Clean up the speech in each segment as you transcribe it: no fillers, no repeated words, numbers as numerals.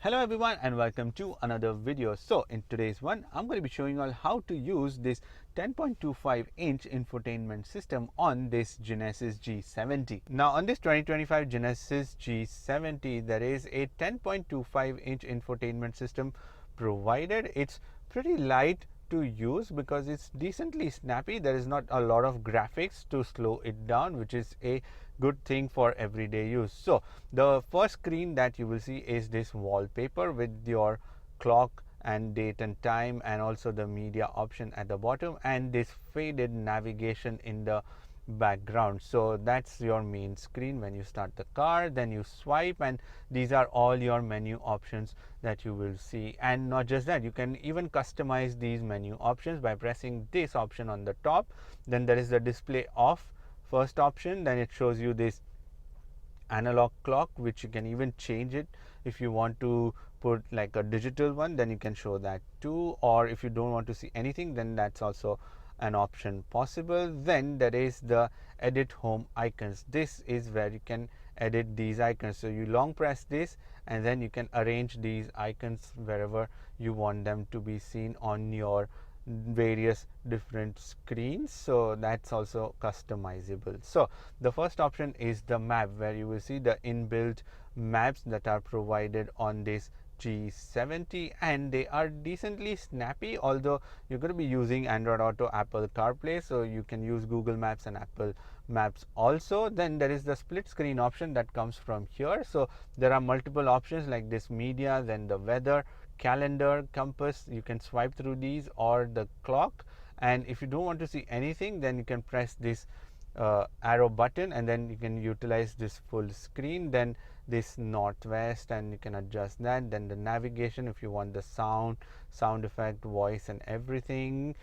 Hello everyone and welcome to another video. So in today's one, I'm going to be showing you all how to use this 10.25-inch infotainment system on this Genesis G70. Now on this 2025 Genesis G70, there is a 10.25-inch infotainment system provided. It's pretty light to use because it's decently snappy. There is not a lot of graphics to slow it down, which is a good thing for everyday use. So the first screen that you will see is this wallpaper with your clock and date and time, and also the media option at the bottom, and this faded navigation in the background. So that's your main screen. When you start the car, then you swipe, and these are all your menu options that you will see. And not just that, you can even customize these menu options by pressing this option on the top. Then there is the display off first option. Then it shows you this analog clock, which you can even change it. If you want to put like a digital one, then you can show that too, or if you don't want to see anything, then that's also an option possible. Then there is the edit home icons. This is where you can edit these icons. So you long press this and then you can arrange these icons wherever you want them to be seen on your various different screens. So that's also customizable. So the first option is the map, where you will see the inbuilt maps that are provided on this G70, and they are decently snappy, although you're going to be using Android Auto, Apple CarPlay, so you can use Google Maps and Apple Maps also. Then there is the split screen option that comes from here. So there are multiple options like this media, then the weather, calendar, compass. You can swipe through these, or the clock. And if you don't want to see anything, then you can press this arrow button, and then you can utilize this full screen. Then this northwest, and you can adjust that. Then the navigation, if you want the sound effect, voice and everything.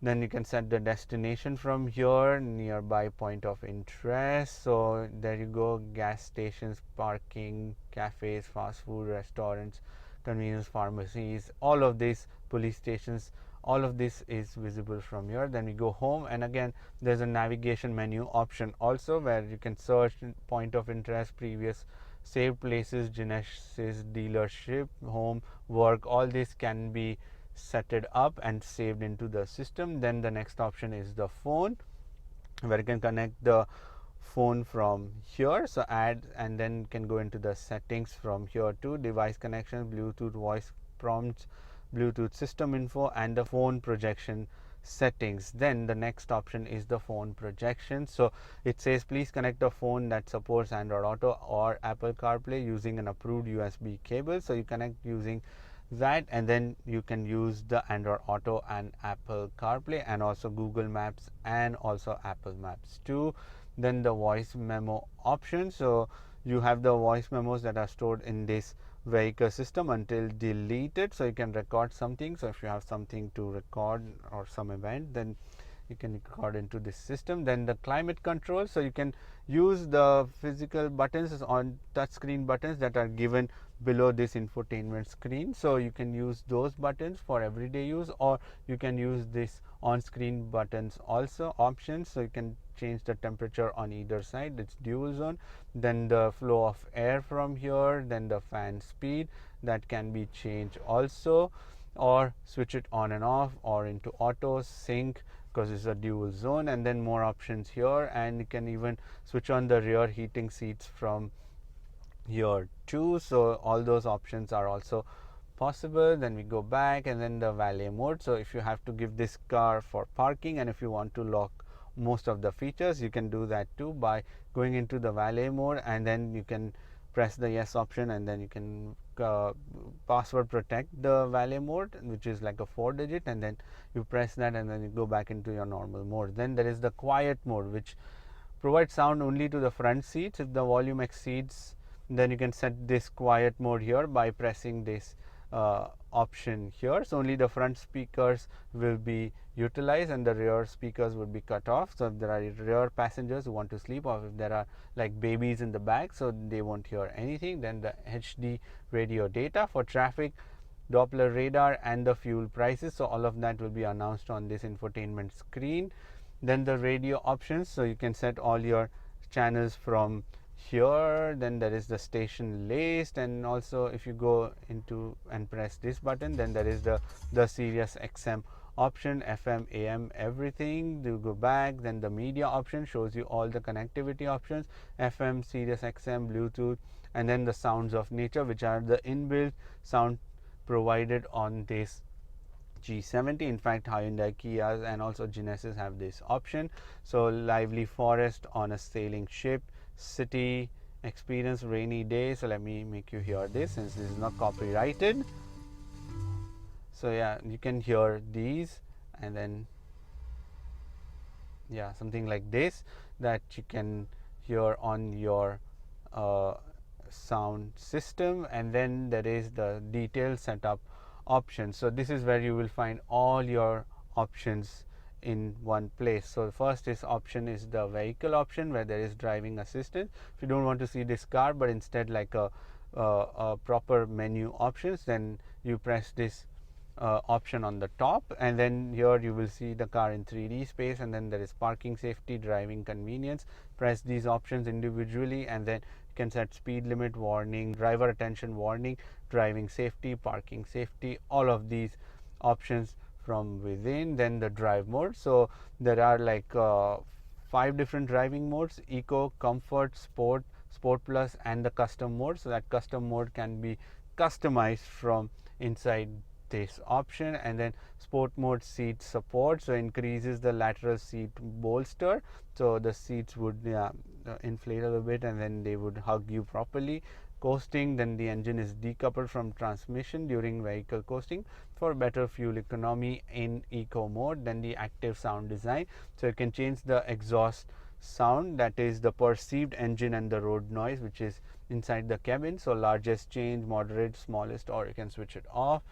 Then you can set the destination from here, nearby point of interest. So there you go, gas stations, parking, cafes, fast food, restaurants, convenience pharmacies, all of these, police stations, all of this is visible from here. Then we go home, and again there's a navigation menu option also, where you can search point of interest, previous saved places, Genesis dealership, home, work. All this can be set it up and saved into the system. Then the next option is the phone, where you can connect the phone from here. So add, and then you can go into the settings from here too, device connections, Bluetooth voice prompts, Bluetooth system info, and the phone projection settings. Then the next option is the phone projection. So it says please connect a phone that supports Android Auto or Apple CarPlay using an approved USB cable. So you connect using that, and then you can use the Android Auto and Apple CarPlay, and also Google Maps and also Apple Maps too. Then the voice memo option. So you have the voice memos that are stored in this vehicle system until deleted, so you can record something. So if you have something to record or some event, then you can record into this system. Then the climate control, so you can use the physical buttons on touchscreen buttons that are given below this infotainment screen. So you can use those buttons for everyday use, or you can use this on screen buttons also options. So you can change the temperature on either side, it's dual zone. Then the flow of air from here, then the fan speed that can be changed also, or switch it on and off, or into auto sync because it's a dual zone. And then more options here, and you can even switch on the rear heating seats from here too. So all those options are also possible. Then we go back, and then the valet mode. So if you have to give this car for parking, and if you want to lock most of the features, you can do that too by going into the valet mode, and then you can press the yes option, and then you can password protect the valet mode, which is like a 4-digit, and then you press that, and then you go back into your normal mode. Then there is the quiet mode, which provides sound only to the front seats. If the volume exceeds, then you can set this quiet mode here by pressing this option here. So only the front speakers will be utilized, and the rear speakers would be cut off. So if there are rear passengers who want to sleep, or if there are like babies in the back, so they won't hear anything. Then the HD radio data for traffic, Doppler radar, and the fuel prices. So all of that will be announced on this infotainment screen. Then the radio options, so you can set all your channels from here. Then there is the station list, and also if you go into and press this button, then there is the Sirius XM option, FM, AM, everything. You go back, then the media option shows you all the connectivity options, FM, Sirius XM, Bluetooth, and then the sounds of nature, which are the inbuilt sound provided on this G70. In fact, Hyundai, Kia, and also Genesis have this option. So lively forest on a sailing ship, city experience, rainy day. So let me make you hear this since this is not copyrighted. So yeah, you can hear these, and then yeah, something like this that you can hear on your sound system. And then there is the detailed setup option. So this is where you will find all your options in one place. So first is option is the vehicle option, where there is driving assistance. If you don't want to see this car but instead like a proper menu options, then you press this option on the top, and then here you will see the car in 3D space, and then there is parking safety, driving convenience. Press these options individually, and then you can set speed limit warning, driver attention warning, driving safety, parking safety, all of these options from within. Then the drive mode. So there are like 5 different driving modes: eco, comfort, sport, sport plus, and the custom mode. So that custom mode can be customized from inside this option. And then sport mode, seat support, so increases the lateral seat bolster, so the seats would inflate a little bit and then they would hug you properly. Coasting, then the engine is decoupled from transmission during vehicle coasting for better fuel economy in eco mode. Then the active sound design, so you can change the exhaust sound, that is the perceived engine and the road noise which is inside the cabin. So largest change, moderate, smallest, or you can switch it off.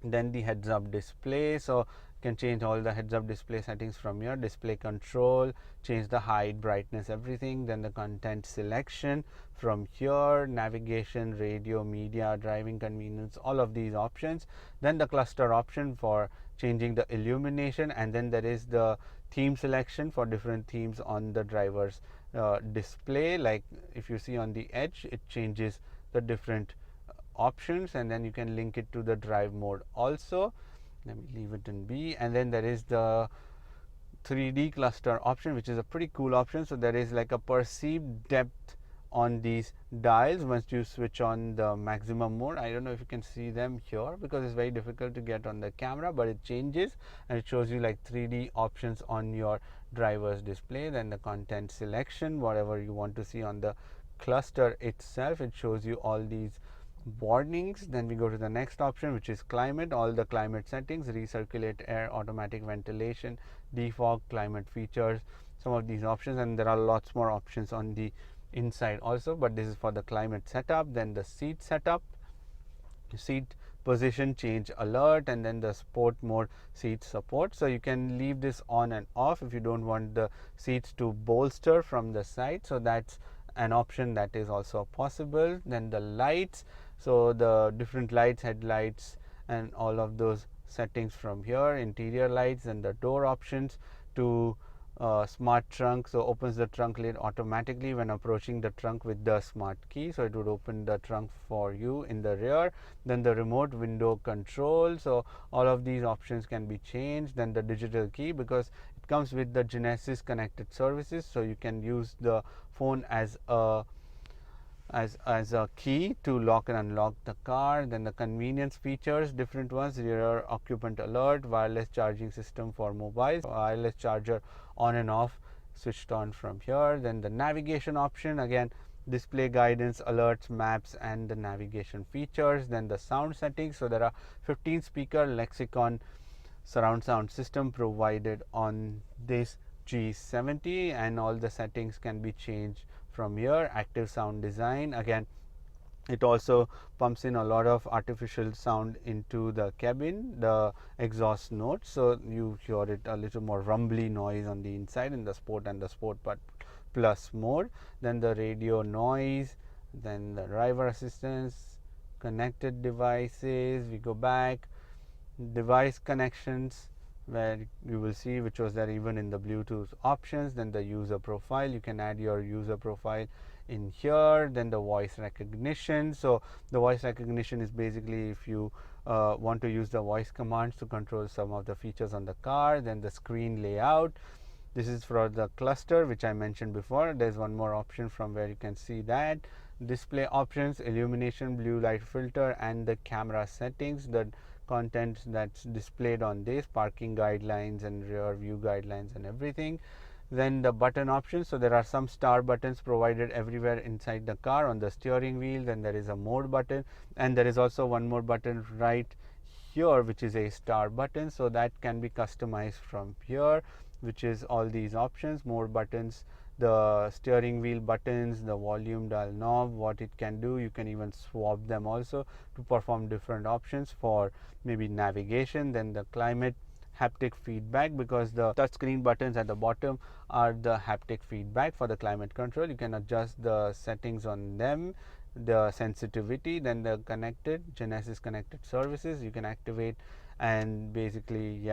Then the heads up display, so you can change all the heads up display settings from here. Display control, change the height, brightness, everything. Then the content selection from here, navigation, radio, media, driving convenience, all of these options. Then the cluster option for changing the illumination, and then there is the theme selection for different themes on the driver's display. Like if you see on the edge, it changes the different options, and then you can link it to the drive mode also. Let me leave it in B. And then there is the 3D cluster option, which is a pretty cool option. So there is like a perceived depth on these dials once you switch on the maximum mode. I don't know if you can see them here because it's very difficult to get on the camera, but it changes and it shows you like 3D options on your driver's display. Then the content selection, whatever you want to see on the cluster itself, it shows you all these warnings. Then we go to the next option, which is climate, all the climate settings, recirculate air, automatic ventilation, defog, climate features, some of these options, and there are lots more options on the inside also, but this is for the climate setup. Then the seat setup, seat position change alert, and then the sport mode seat support. So you can leave this on and off if you don't want the seats to bolster from the side, so that's an option that is also possible. Then the lights, so the different lights, headlights, and all of those settings from here. Interior lights and the door options to smart trunk, so opens the trunk lid automatically when approaching the trunk with the smart key, so it would open the trunk for you in the rear. Then the remote window control, so all of these options can be changed. Then the digital key, because it comes with the Genesis connected services, so you can use the phone as a key to lock and unlock the car. Then the convenience features, different ones: rear occupant alert, wireless charging system for mobiles, wireless charger on and off, switched on from here. Then the navigation option, again display guidance, alerts, maps, and the navigation features. Then the sound settings, so there are 15 speaker lexicon surround sound system provided on this G70, and all the settings can be changed from here. Active sound design, again it also pumps in a lot of artificial sound into the cabin, the exhaust notes, so you hear it a little more rumbly noise on the inside in the sport and the sport but plus mode. Then the radio noise, then the driver assistance, connected devices, we go back, device connections, where you will see which was there even in the Bluetooth options. Then the user profile, you can add your user profile in here. Then the voice recognition. So the voice recognition is basically if you want to use the voice commands to control some of the features on the car. Then the screen layout. This is for the cluster, which I mentioned before. There's one more option from where you can see that. Display options, illumination, blue light filter, and the camera settings. The content that's displayed on this, parking guidelines and rear view guidelines and everything. Then the button options. So there are some star buttons provided everywhere inside the car on the steering wheel. Then there is a mode button, and there is also one more button right here, which is a star button. So that can be customized from here, which is all these options, more buttons, the steering wheel buttons, the volume dial knob, what it can do. You can even swap them also to perform different options for maybe navigation. Then the climate, haptic feedback, because the touchscreen buttons at the bottom are the haptic feedback for the climate control. You can adjust the settings on them, the sensitivity. Then the connected, Genesis connected services, you can activate and basically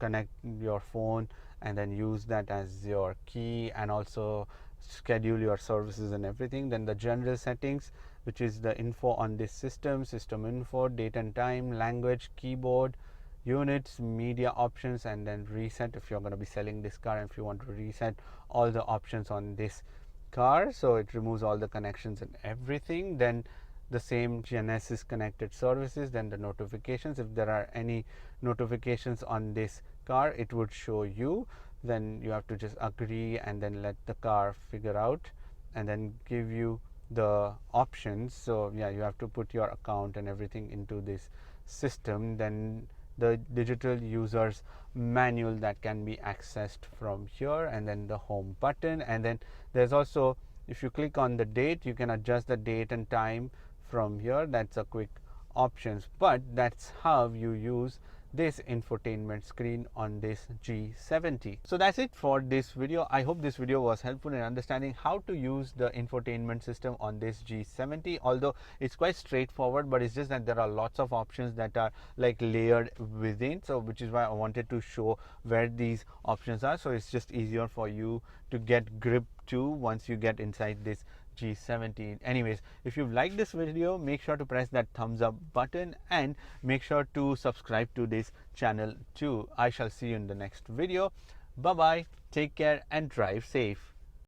connect your phone and then use that as your key, and also schedule your services and everything. Then the general settings, which is the info on this system, system info, date and time, language, keyboard, units, media options, and then reset if you're going to be selling this car and if you want to reset all the options on this car. So it removes all the connections and everything. Then the same Genesis connected services. Then the notifications, if there are any notifications on this car, it would show you. Then you have to just agree and then let the car figure out and then give you the options. So you have to put your account and everything into this system. Then the digital users manual that can be accessed from here, and then the home button. And then there's also, if you click on the date, you can adjust the date and time from here. That's a quick options, but that's how you use this infotainment screen on this G70. So that's it for this video. I hope this video was helpful in understanding how to use the infotainment system on this G70, although it's quite straightforward, but it's just that there are lots of options that are like layered within, so which is why I wanted to show where these options are, so it's just easier for you to get grip to once you get inside this G70. Anyways, if you've liked this video, make sure to press that thumbs up button and make sure to subscribe to this channel too. I shall see you in the next video. Bye bye, take care and drive safe.